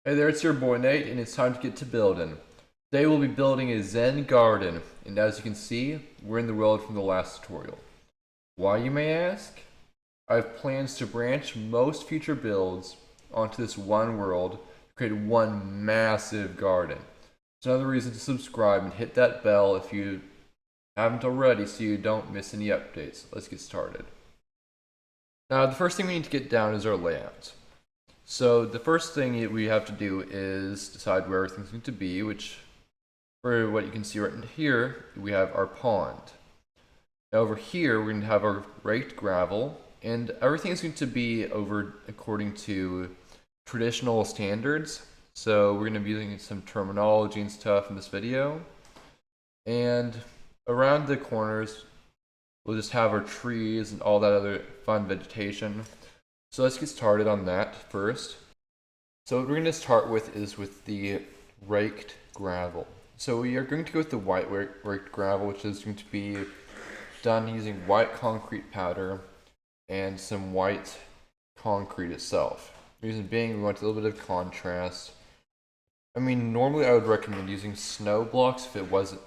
Hey there, it's your boy Nate, and it's time to get to building. Today we'll be building a Zen garden, and as you can see, we're in the world from the last tutorial. Why, you may ask? I have plans to branch most future builds onto this one world to create one massive garden. It's another reason to subscribe and hit that bell if you haven't already so you don't miss any updates. Let's get started. Now, the first thing we need to get down is our layout. So the first thing we have to do is decide where everything's going to be, which for what you can see right in here, we have our pond. Now over here, we're going to have our raked gravel, and everything is going to be over according to traditional standards. So we're going to be using some terminology and stuff in this video. And around the corners, we'll just have our trees and all that other fun vegetation. So let's get started on that first. So what we're going to start with is with the raked gravel. So we are going to go with the white raked gravel, which is going to be done using white concrete powder and some white concrete itself. The reason being, we want a little bit of contrast. I mean, normally I would recommend using snow blocks if it wasn't,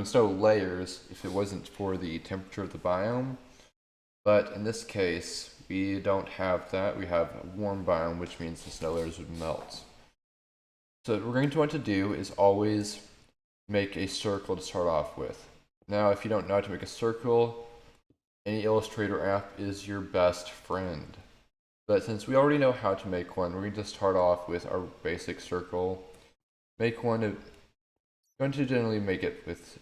snow layers if it wasn't for the temperature of the biome. But in this case, we don't have that. We have a warm biome, which means the snow layers would melt. So what we're going to want to do is always make a circle to start off with. Now, if you don't know how to make a circle, any Illustrator app is your best friend. But since we already know how to make one, we're going to start off with our basic circle. Make one of, going to generally make it with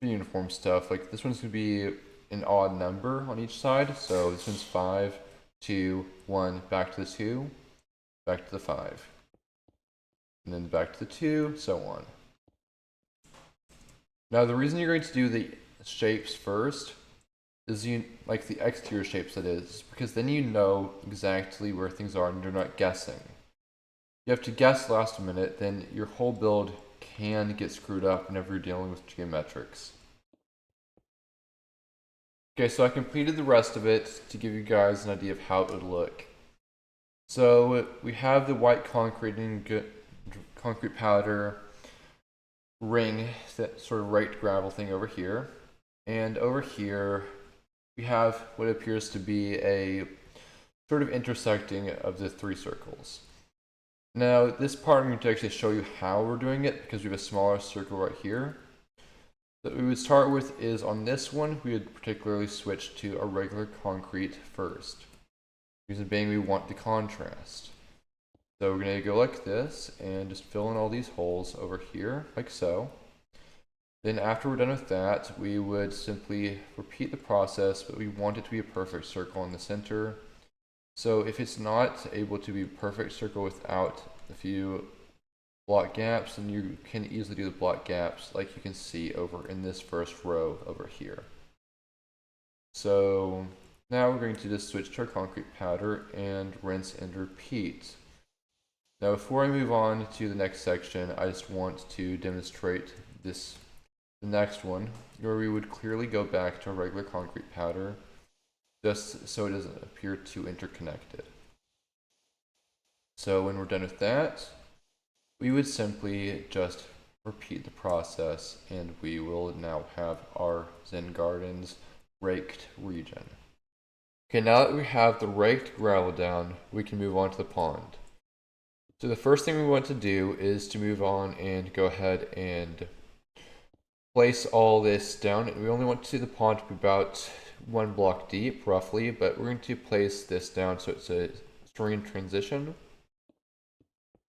uniform stuff. Like this one's going to be an odd number on each side. So this one's 5, 2, 1, back to the 2, back to the 5, and then back to the 2, so on. Now the reason you're going to do the shapes first is like the exterior shapes that is, because then you know exactly where things are and you're not guessing. You have to guess last minute, then your whole build can get screwed up whenever you're dealing with geometrics. Okay, so I completed the rest of it to give you guys an idea of how it would look. So we have the white concrete and concrete powder ring, that sort of raked gravel thing over here. And over here, we have what appears to be a sort of intersecting of the 3 circles. Now, this part I'm going to actually show you how we're doing it because we have a smaller circle right here. What we would start with is on this one, we would particularly switch to a regular concrete first. Reason being, we want the contrast. So we're going to go like this and just fill in all these holes over here, like so. Then after we're done with that, we would simply repeat the process, but we want it to be a perfect circle in the center. So if it's not able to be a perfect circle without a few block gaps, and you can easily do the block gaps like you can see over in this first row over here. So now we're going to just switch to our concrete powder and rinse and repeat. Now before I move on to the next section, I just want to demonstrate the next one, where we would clearly go back to our regular concrete powder just so it doesn't appear too interconnected. So when we're done with that, we would simply just repeat the process and we will now have our Zen Gardens raked region. Okay, now that we have the raked gravel down, we can move on to the pond. So the first thing we want to do is to move on and go ahead and place all this down. We only want to see the pond to be about 1 block deep, roughly, but we're going to place this down so it's a stream transition.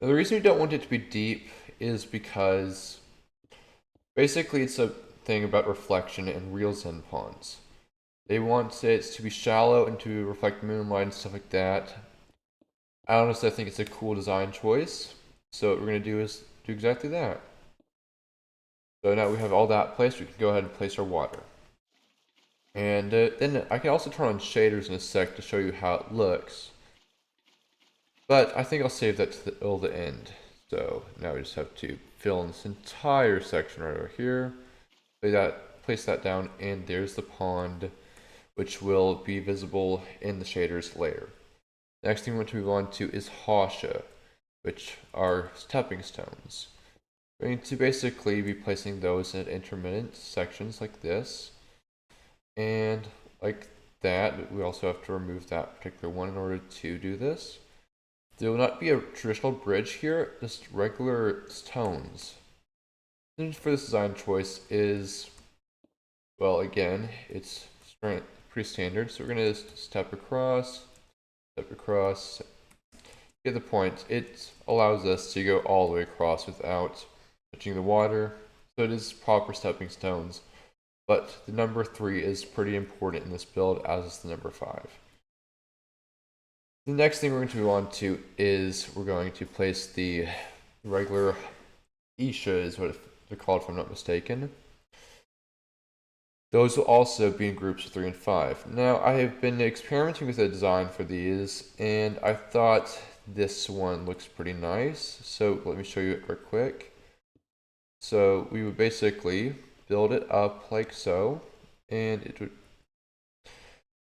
Now, the reason we don't want it to be deep is because basically it's a thing about reflection in real Zen ponds. They want it to be shallow and to reflect moonlight and stuff like that. I honestly think it's a cool design choice. So what we're going to do is do exactly that. So now we have all that placed, we can go ahead and place our water. And then I can also turn on shaders in a sec to show you how it looks. But I think I'll save that till the end. So now we just have to fill in this entire section right over here. Place that down, and there's the pond, which will be visible in the shaders layer. Next thing we want to move on to is Hashi, which are stepping stones. We're going to basically be placing those in intermittent sections like this, and like that. We also have to remove that particular one in order to do this. There will not be a traditional bridge here, just regular stones. And for this design choice is, well, again, it's pretty standard. So we're going to just step across. Get the point. It allows us to go all the way across without touching the water. So it is proper stepping stones. But the number 3 is pretty important in this build, as is the number 5. The next thing we're going to move on to is we're going to place the regular Ishi, is what they're called if I'm not mistaken. Those will also be in groups of 3 and 5. Now, I have been experimenting with a design for these, and I thought this one looks pretty nice. So let me show you it real quick. So we would basically build it up like so, and it's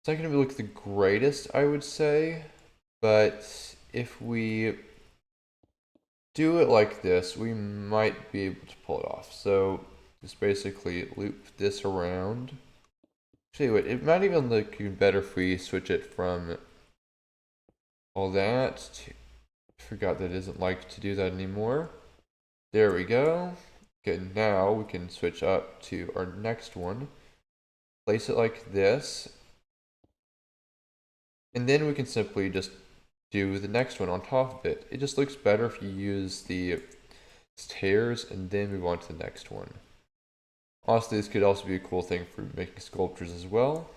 not going to look the greatest, I would say, but if we do it like this, we might be able to pull it off. So just basically loop this around. Actually, wait, it might even look even better if we switch it from all that to, I forgot that it doesn't like to do that anymore. There we go. Okay, now we can switch up to our next one. Place it like this. And then we can simply just do the next one on top of it. It just looks better if you use the stairs and then move on to the next one. Honestly, this could also be a cool thing for making sculptures as well.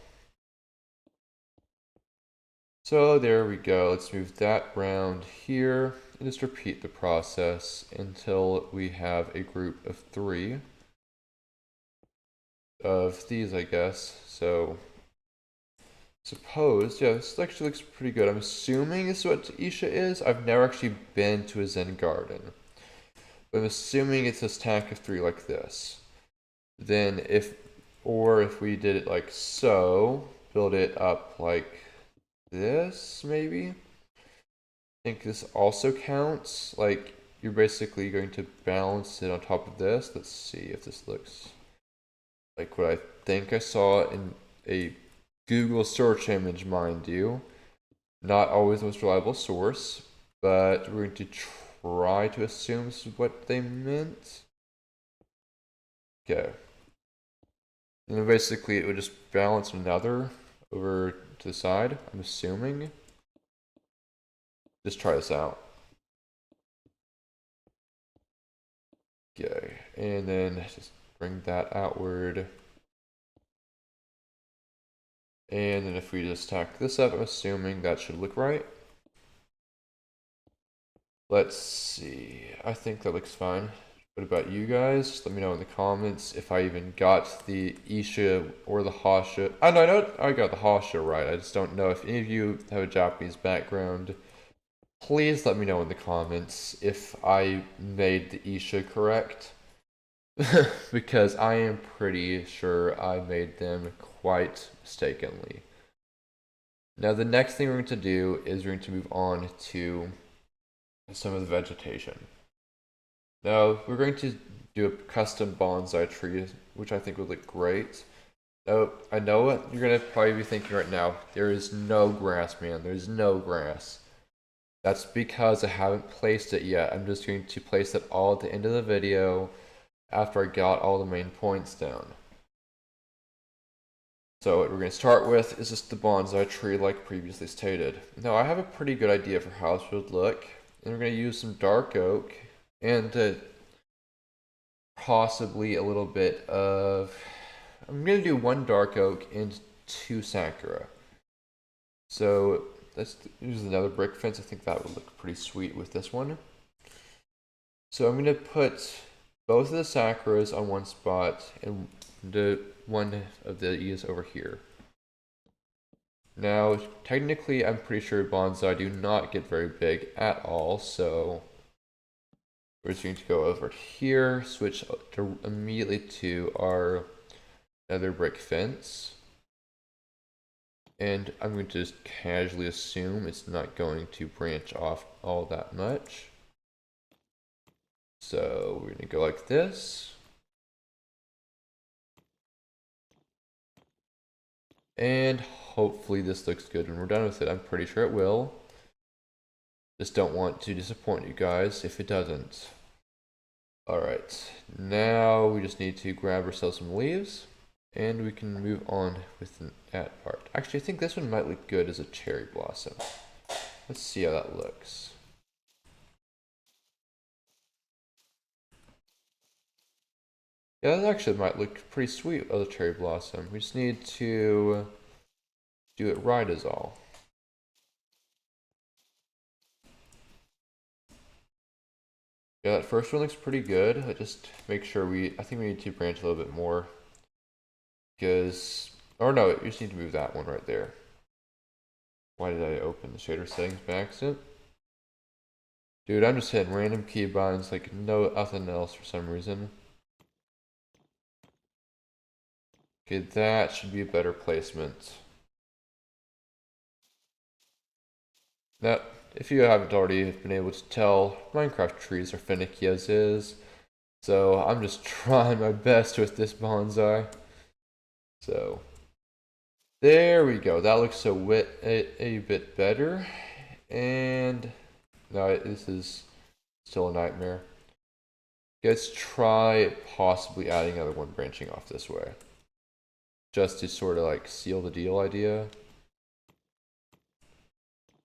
So there we go. Let's move that round here and just repeat the process until we have a group of 3 of these, I guess. So suppose, yeah, this actually looks pretty good. I'm assuming this is what Ishi is. I've never actually been to a Zen garden, but I'm assuming it's a stack of 3 like this. Then if we did it like so, build it up like this, maybe. I think this also counts. Like, you're basically going to balance it on top of this. Let's see if this looks like what I think I saw in a Google search image, mind you. Not always the most reliable source, but we're going to try to assume this is what they meant. Okay. And then basically it would just balance another over to the side, I'm assuming. Just try this out. Okay, and then just bring that outward. And then if we just tack this up, I'm assuming that should look right. Let's see, I think that looks fine. What about you guys? Just let me know in the comments if I even got the Ishi or the Hashi. I know I got the Hashi right. I just don't know if any of you have a Japanese background. Please let me know in the comments if I made the Ishi correct. Because I am pretty sure I made them quite mistakenly. Now the next thing we're going to do is we're going to move on to some of the vegetation. Now, we're going to do a custom bonsai tree, which I think would look great. Now, I know what you're going to probably be thinking right now. There is no grass, man. There's no grass. That's because I haven't placed it yet. I'm just going to place it all at the end of the video after I got all the main points down. So what we're going to start with is just the bonsai tree like previously stated. Now, I have a pretty good idea for how this would look. And we're going to use some dark oak and possibly a little bit of, I'm going to do 1 dark oak and 2 sakura. So let's use another brick fence. I think that would look pretty sweet with this one. So I'm going to put both of the sakuras on one spot and one of these over here. Now, technically, I'm pretty sure bonsai do not get very big at all, so we're just going to go over here, switch immediately to our nether brick fence. And I'm going to just casually assume it's not going to branch off all that much. So we're gonna go like this. And hopefully this looks good when we're done with it. I'm pretty sure it will. Just don't want to disappoint you guys if it doesn't. Alright, now we just need to grab ourselves some leaves. And we can move on with that part. Actually, I think this one might look good as a cherry blossom. Let's see how that looks. Yeah, that actually might look pretty sweet as a cherry blossom. We just need to do it right is all. Yeah, that first one looks pretty good. I just make sure I think we need to branch a little bit more. Because, or no, you just need to move that one right there. Why did I open the shader settings by accident? Dude, I'm just hitting random keybinds like nothing else for some reason. Okay, that should be a better placement. Now, if you haven't already been able to tell, Minecraft trees are finicky as is. So I'm just trying my best with this bonsai. So there we go. That looks a bit better. And no, this is still a nightmare. Let's try possibly adding another one branching off this way. Just to sort of like seal the deal idea.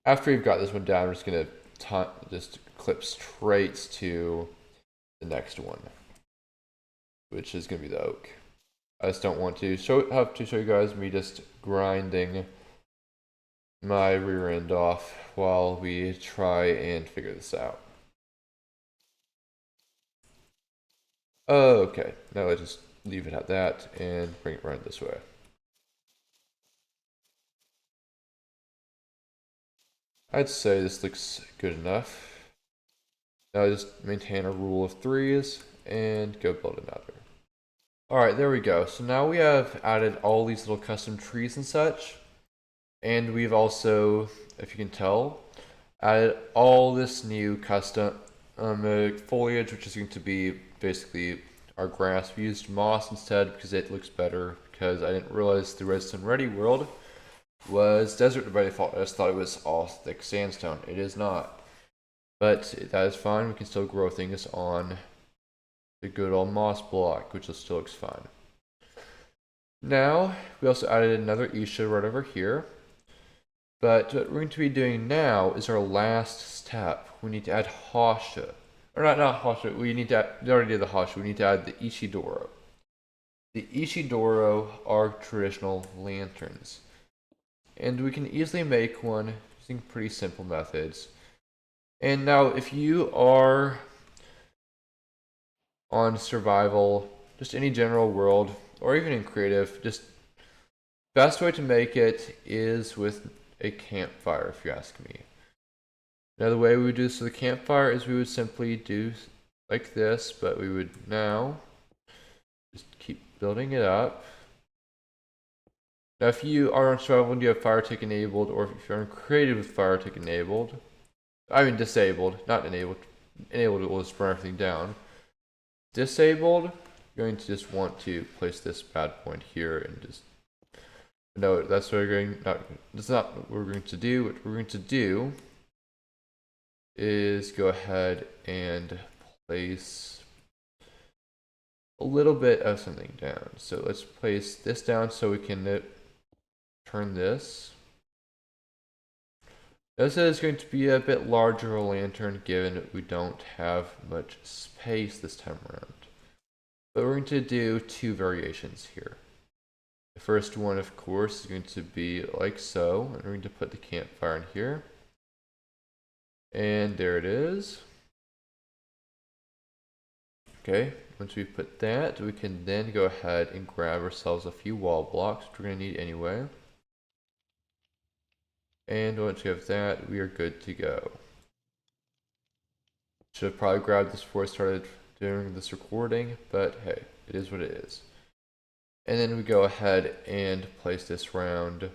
After we've got this one down, we're just gonna just clip straight to the next one, which is gonna be the oak. I just don't want to have to show you guys me just grinding my rear end off while we try and figure this out. Okay, now let's just leave it at that and bring it right this way. I'd say this looks good enough. Now just maintain a rule of threes and go build another. Alright, there we go. So now we have added all these little custom trees and such. And we've also, if you can tell, added all this new custom foliage, which is going to be basically our grass. We used moss instead because it looks better, because I didn't realize the Redstone Ready world was desert by default. I just thought it was all thick sandstone. It is not. But that is fine. We can still grow things on the good old moss block, which still looks fine. Now, we also added another Ishi right over here. But what we're going to be doing now is our last step. We need to add Hashi. Or not Hashi, we already did the Hashi, we need to add the Ishidoro. The Ishidoro are traditional lanterns. And we can easily make one using pretty simple methods. And now, if you are on survival, just any general world, or even in creative, just best way to make it is with a campfire, if you ask me. Now the way we would do this with the campfire is we would simply do like this, but we would now just keep building it up. Now if you are on survival and you have fire tick enabled, or if you're on creative with fire tick enabled, I mean disabled, not enabled. Enabled will just burn everything down. Disabled, you're going to just want to place this bad point here and just no, that's what we're going. That's not what we're going to do. What we're going to do is go ahead and place a little bit of something down. So let's place this down so we can turn this. This is going to be a bit larger a lantern given that we don't have much space this time around. But we're going to do two variations here. The first one, of course, is going to be like so, and we're going to put the campfire in here. And there it is. Okay, once we put that, we can then go ahead and grab ourselves a few wall blocks, which we're going to need anyway. And once we have that, we are good to go. Should have probably grabbed this before I started doing this recording, but hey, it is what it is. And then we go ahead and place this round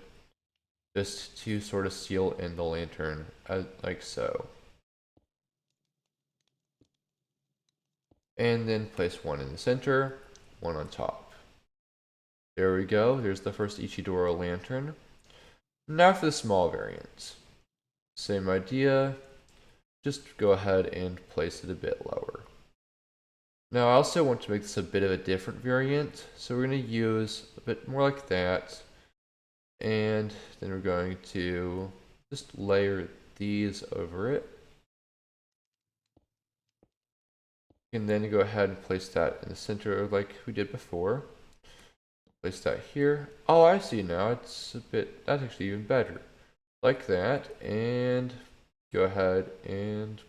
just to sort of seal in the lantern, like so. And then place one in the center, one on top. There we go. There's the first Ishidoro lantern. Now for the small variant. Same idea. Just go ahead and place it a bit lower. Now I also want to make this a bit of a different variant. So we're going to use a bit more like that. And then we're going to just layer these over it. And then go ahead and place that in the center like we did before. Place that here. Oh, I see now. It's a bit, that's actually even better. Like that. And go ahead and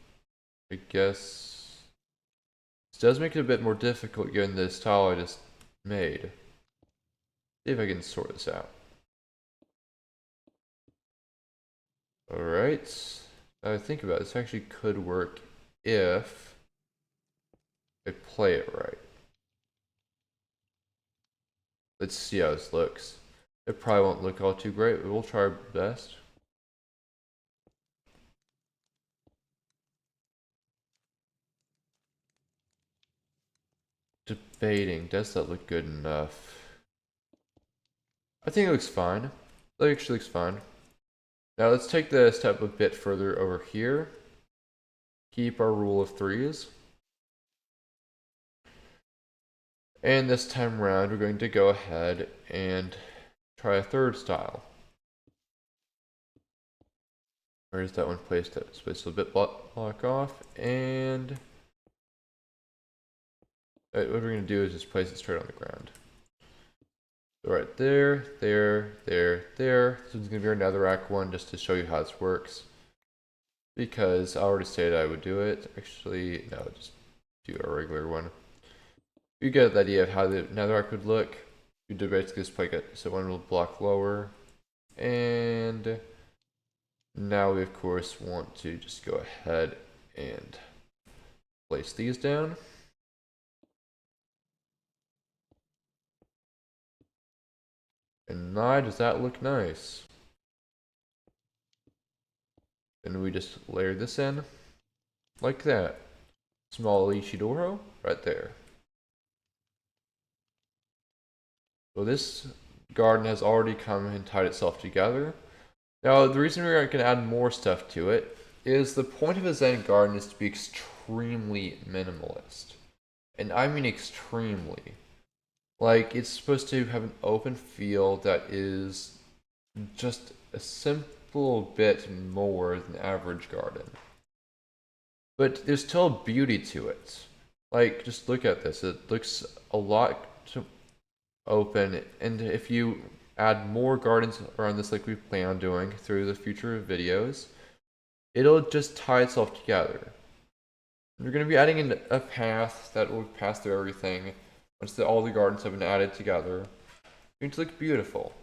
I guess this does make it a bit more difficult given the style I just made. See if I can sort this out. Alright. Now I think about it, this actually could work if I play it right. Let's see how this looks. It probably won't look all too great, but we'll try our best. Debating, does that look good enough? I think it looks fine. It actually looks fine. Now let's take the step a bit further over here. Keep our rule of threes. And this time around, we're going to go ahead and try a third style. Where's that one placed? It's placed a bit block off, and what we're going to do is just place it straight on the ground. So right there, there. This one's going to be our netherrack one just to show you how this works. Because I already said I would do it. Actually, no, just do a regular one. You get the idea of how the netherrack would look. You do basically just play it so one will block lower. And now we of course want to just go ahead and place these down. And my, does that look nice? And we just layer this in like that. Small Ishidoro right there. So this garden has already come and tied itself together. Now the reason we're going to add more stuff to it is the point of a Zen garden is to be extremely minimalist. And I mean extremely. Like, it's supposed to have an open feel that is just a simple bit more than average garden. But there's still beauty to it. Like, just look at this. It looks a lot open, and if you add more gardens around this like we plan on doing through the future videos, it'll just tie itself together. We're going to be adding in a path that will pass through everything. Once all the gardens have been added together, it's going to look beautiful.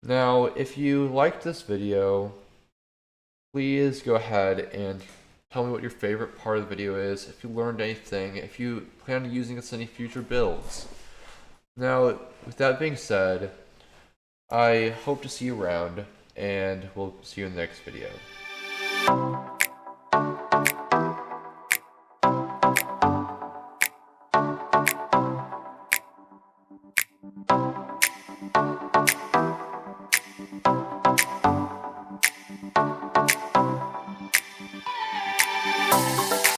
Now, if you liked this video, please go ahead and tell me what your favorite part of the video is, if you learned anything, if you plan on using this in any future builds. Now, with that being said, I hope to see you around, and we'll see you in the next video.